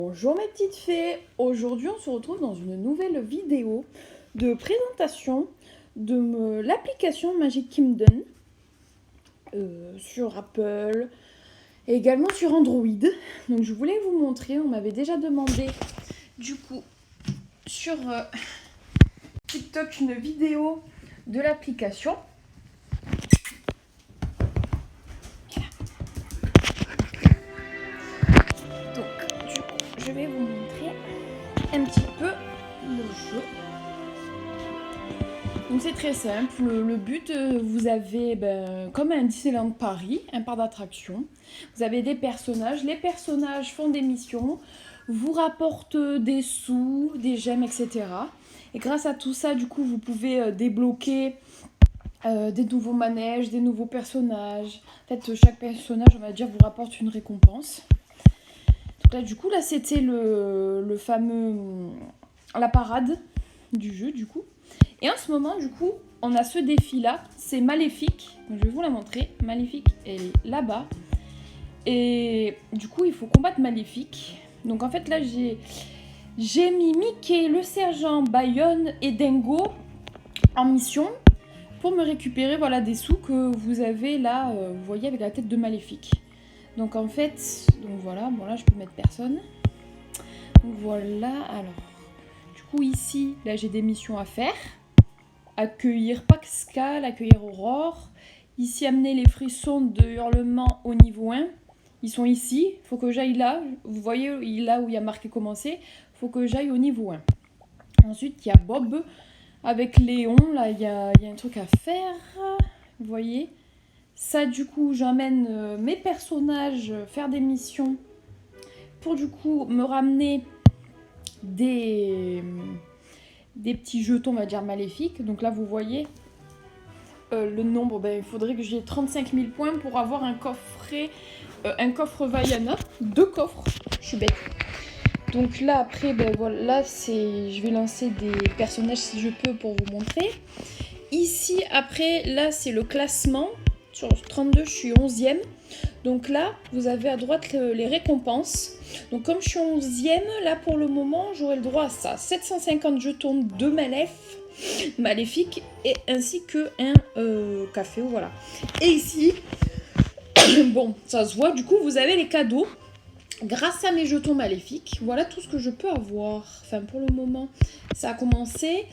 Bonjour mes petites fées, aujourd'hui on se retrouve dans une nouvelle vidéo de présentation de l'application Magic Kingdom sur Apple et également sur Android. Donc je voulais vous montrer, on m'avait déjà demandé du coup sur TikTok une vidéo de l'application. Je vais vous montrer un petit peu le jeu. Donc c'est très simple, le but, vous avez comme un Disneyland Paris, un parc d'attractions. Vous avez des personnages, les personnages font des missions, vous rapportent des sous, des gemmes, etc. Et grâce à tout ça, du coup, vous pouvez débloquer des nouveaux manèges, des nouveaux personnages. En fait, chaque personnage, on va dire, vous rapporte une récompense. Là, du coup, là, c'était le fameux... la parade du jeu, du coup. Et en ce moment, du coup, on a ce défi-là. C'est Maléfique. Donc, je vais vous la montrer. Maléfique, elle est là-bas. Et du coup, il faut combattre Maléfique. Donc, en fait, là, j'ai mis Mickey, le sergent, Bayonne et Dingo en mission pour me récupérer, voilà, des sous que vous avez là, vous voyez, avec la tête de Maléfique. Donc en fait, donc voilà, bon là je peux mettre personne. Donc voilà, alors, du coup ici, là j'ai des missions à faire. Accueillir Pascal, accueillir Aurore. Ici, amener les frissons de hurlement au niveau 1. Ils sont ici, il faut que j'aille là. Vous voyez là où il y a marqué commencer, il faut que j'aille au niveau 1. Ensuite, il y a Bob avec Léon, là il y a un truc à faire, vous voyez. Ça, du coup, j'emmène mes personnages faire des missions pour, du coup, me ramener des petits jetons, on va dire, maléfiques. Donc là, vous voyez le nombre. Il faudrait que j'ai 35 000 points pour avoir un coffret, un coffre Vaiana. 2 coffres, je suis bête. Donc là, après, voilà, je vais lancer des personnages si je peux pour vous montrer. Ici, après, là, c'est le classement. Sur 32, je suis 11e. Donc là, vous avez à droite les récompenses. Donc comme je suis 11e, là pour le moment, j'aurai le droit à ça. 750 jetons de maléfique et ainsi que un café, voilà. Et ici, bon, ça se voit, du coup, vous avez les cadeaux. Grâce à mes jetons maléfiques, voilà tout ce que je peux avoir. Enfin, pour le moment, ça a commencé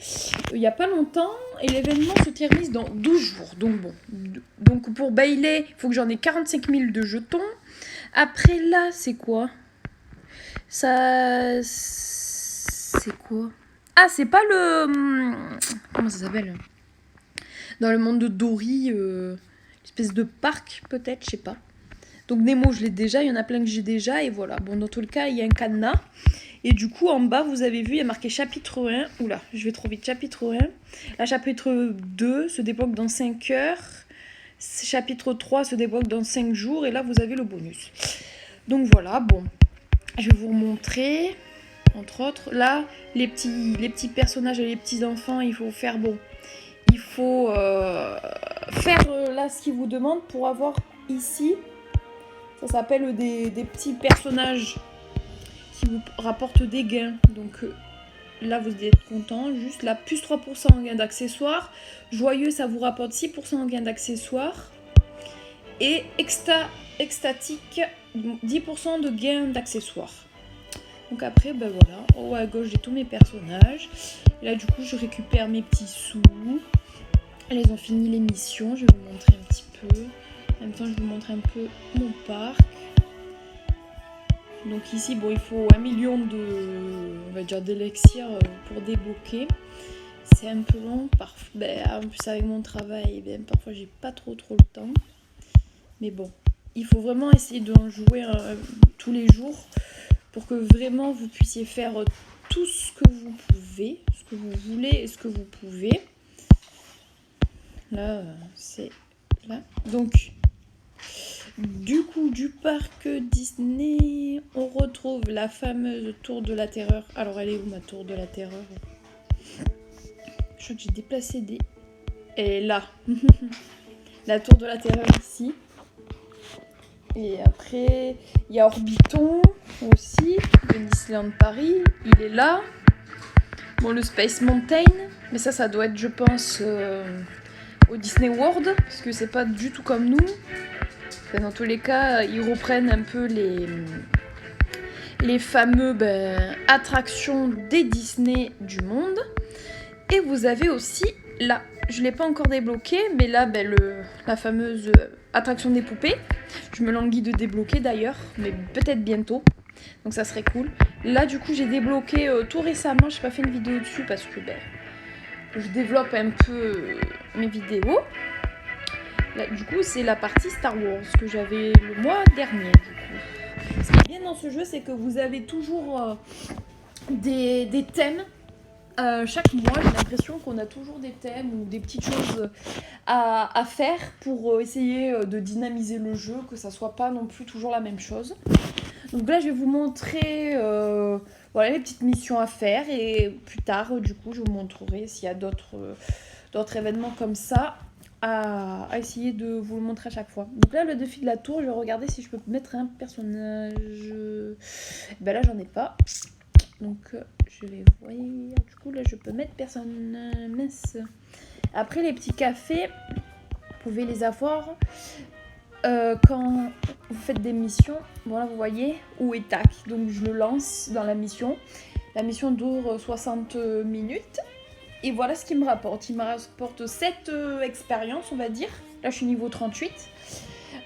il n'y a pas longtemps et l'événement se termine dans 12 jours. Donc bon, donc pour Bailey, il faut que j'en ai 45 000 de jetons. Après là, c'est quoi? Ça... C'est quoi? Ah, c'est pas le... Comment ça s'appelle? Dans le monde de Dory, espèce de parc peut-être, je sais pas. Donc Nemo, je l'ai déjà, il y en a plein que j'ai déjà, et voilà. Bon, dans tout le cas, il y a un cadenas. Et du coup, en bas, vous avez vu, il y a marqué chapitre 1. Oula, je vais trop vite. Chapitre 1. La chapitre 2 se débloque dans 5 heures. Chapitre 3 se débloque dans 5 jours. Et là, vous avez le bonus. Donc voilà, bon. Je vais vous montrer, entre autres. Là, les petits personnages et les petits enfants, il faut faire, bon. Il faut faire là ce qu'ils vous demandent pour avoir ici... Ça s'appelle des petits personnages qui vous rapportent des gains. Donc là, vous êtes content. Juste là, plus 3% en gain d'accessoires. Joyeux, ça vous rapporte 6% en gain d'accessoires. Et extatique, 10% de gain d'accessoires. Donc après, voilà. En haut à gauche, j'ai tous mes personnages. Et là, du coup, je récupère mes petits sous. Ils ont fini les missions. Je vais vous montrer un petit peu. En même temps, je vous montre un peu mon parc. Donc ici, bon, il faut 1 million on va dire, d'élixir pour débloquer. C'est un peu long. En plus, avec mon travail, parfois, j'ai pas trop le temps. Mais bon, il faut vraiment essayer d'en jouer tous les jours pour que vraiment vous puissiez faire tout ce que vous pouvez, ce que vous voulez et ce que vous pouvez. Là, c'est là. Donc... Du coup, du parc Disney, on retrouve la fameuse tour de la terreur. Alors, elle est où ma tour de la terreur? Je crois que j'ai déplacé des... Elle est là. La tour de la terreur ici. Et après, il y a Orbiton. aussi. Le Disneyland Paris, il est là. Bon, le Space Mountain, mais ça doit être, je pense, au Disney World, parce que c'est pas du tout comme nous. Enfin, dans tous les cas, ils reprennent un peu les fameux attractions des Disney du monde. Et vous avez aussi là, je ne l'ai pas encore débloqué, mais là, la fameuse attraction des poupées. Je me languis de débloquer d'ailleurs, mais peut-être bientôt. Donc ça serait cool. Là, du coup, j'ai débloqué tout récemment. J'ai pas fait une vidéo dessus parce que je développe un peu mes vidéos. Là, du coup, c'est la partie Star Wars que j'avais le mois dernier. Du coup. Ce qui est bien dans ce jeu, c'est que vous avez toujours des thèmes. Chaque mois, j'ai l'impression qu'on a toujours des thèmes ou des petites choses à faire pour essayer de dynamiser le jeu, que ça soit pas non plus toujours la même chose. Donc là, je vais vous montrer voilà, les petites missions à faire et plus tard, du coup, je vous montrerai s'il y a d'autres événements comme ça à essayer de vous le montrer à chaque fois. Donc là, le défi de la tour, je vais regarder si je peux mettre un personnage. Là, j'en ai pas. Donc je vais voir. Du coup là je peux mettre personne. Mince. Après les petits cafés, vous pouvez les avoir quand vous faites des missions. Voilà, vous voyez, où est tac. Donc je le lance dans la mission. La mission dure 60 minutes. Et voilà ce qu'il me rapporte. Il me rapporte 7 expériences, on va dire. Là je suis niveau 38.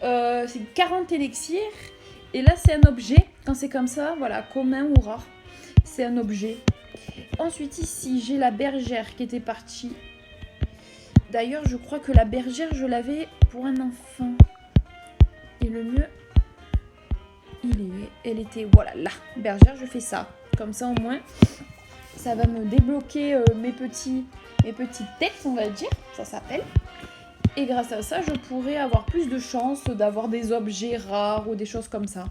C'est 40 élixirs. Et là c'est un objet. Quand c'est comme ça, voilà, commun ou rare. C'est un objet. Ensuite ici j'ai la bergère qui était partie. D'ailleurs je crois que la bergère je l'avais pour un enfant. Et le mieux elle était voilà là. Bergère, je fais ça. Comme ça au moins ça va me débloquer mes petites têtes, on va dire. Ça s'appelle. Et grâce à ça je pourrais avoir plus de chances d'avoir des objets rares ou des choses comme ça.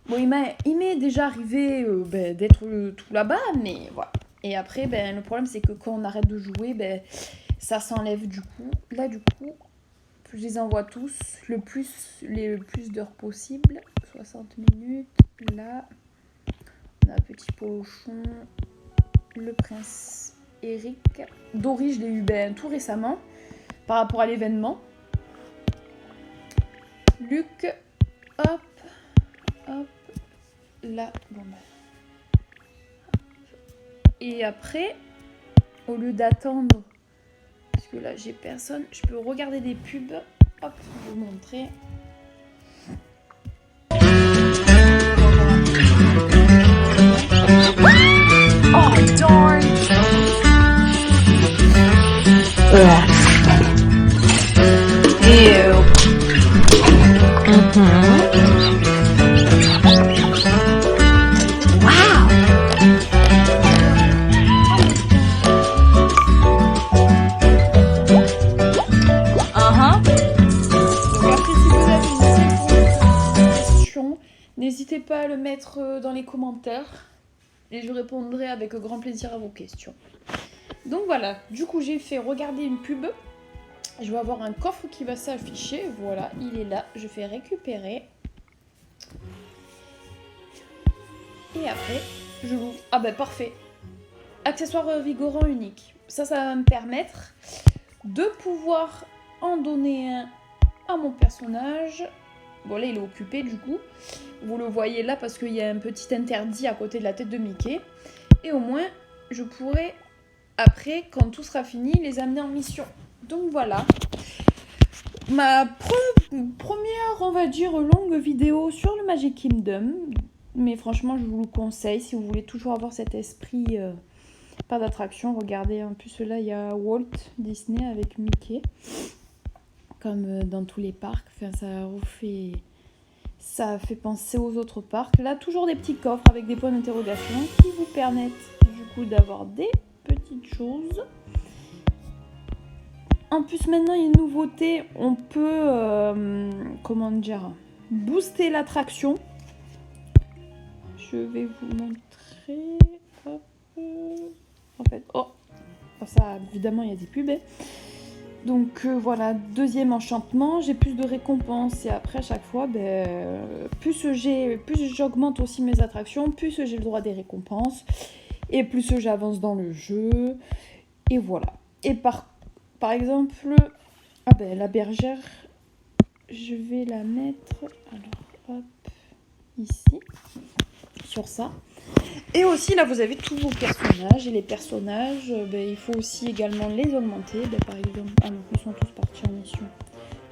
Bon, il m'est déjà arrivé d'être tout là-bas, mais voilà. Et après, le problème, c'est que quand on arrête de jouer, ça s'enlève du coup. Là, du coup, je les envoie tous le plus d'heures possible. 60 minutes. Là, on a Petit Polochon, le prince Eric. Dory, je l'ai eu tout récemment, par rapport à l'événement. Luc, hop. Là, Et après, au lieu d'attendre, parce que là j'ai personne, je peux regarder des pubs. Hop, je vais vous montrer. Oh darn! Ew. N'hésitez pas à le mettre dans les commentaires et je répondrai avec grand plaisir à vos questions. Donc voilà, du coup j'ai fait regarder une pub. Je vais avoir un coffre qui va s'afficher. Voilà, il est là. Je fais récupérer. Et après, je l'ouvre. Ah parfait. Accessoire vigorant unique. Ça va me permettre de pouvoir en donner un à mon personnage. Bon là il est occupé du coup. Vous le voyez là parce qu'il y a un petit interdit à côté de la tête de Mickey. Et au moins je pourrai après quand tout sera fini les amener en mission. Donc voilà. Ma première on va dire longue vidéo sur le Magic Kingdom. Mais franchement je vous le conseille si vous voulez toujours avoir cet esprit pas d'attraction. Regardez en plus là il y a Walt Disney avec Mickey. Comme dans tous les parcs, enfin, ça fait penser aux autres parcs. Là, toujours des petits coffres avec des points d'interrogation qui vous permettent du coup d'avoir des petites choses. En plus, maintenant, il y a une nouveauté. On peut, comment dire, booster l'attraction. Je vais vous montrer. Hop. En fait, ça, évidemment, il y a des pubs. Donc voilà, deuxième enchantement, j'ai plus de récompenses et après à chaque fois, plus j'augmente aussi mes attractions, plus j'ai le droit des récompenses et plus j'avance dans le jeu. Et voilà. Et par exemple, la bergère, je vais la mettre, alors hop, ici, sur ça. Et aussi là vous avez tous vos personnages et les personnages il faut aussi également les augmenter. Par exemple, ils sont tous partis en mission.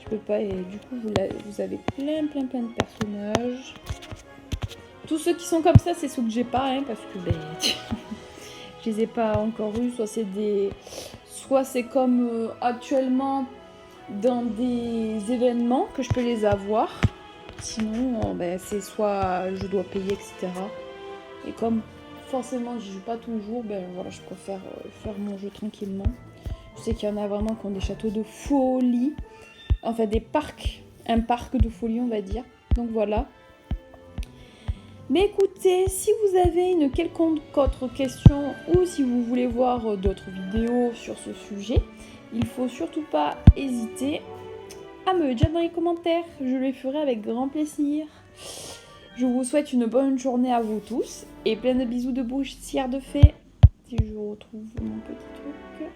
Je peux pas et du coup vous avez plein de personnages. Tous ceux qui sont comme ça c'est ceux que j'ai pas parce que je les ai pas encore eu. Soit c'est comme actuellement dans des événements que je peux les avoir. Sinon c'est soit je dois payer etc. Et comme forcément je joue pas toujours, je préfère faire mon jeu tranquillement. Je sais qu'il y en a vraiment qui ont des châteaux de folie, enfin des parcs, un parc de folie on va dire. Donc voilà. Mais écoutez, si vous avez une quelconque autre question ou si vous voulez voir d'autres vidéos sur ce sujet, il faut surtout pas hésiter à me le dire dans les commentaires. Je le ferai avec grand plaisir. Je vous souhaite une bonne journée à vous tous et plein de bisous de bouche de fée. Si je retrouve mon petit truc.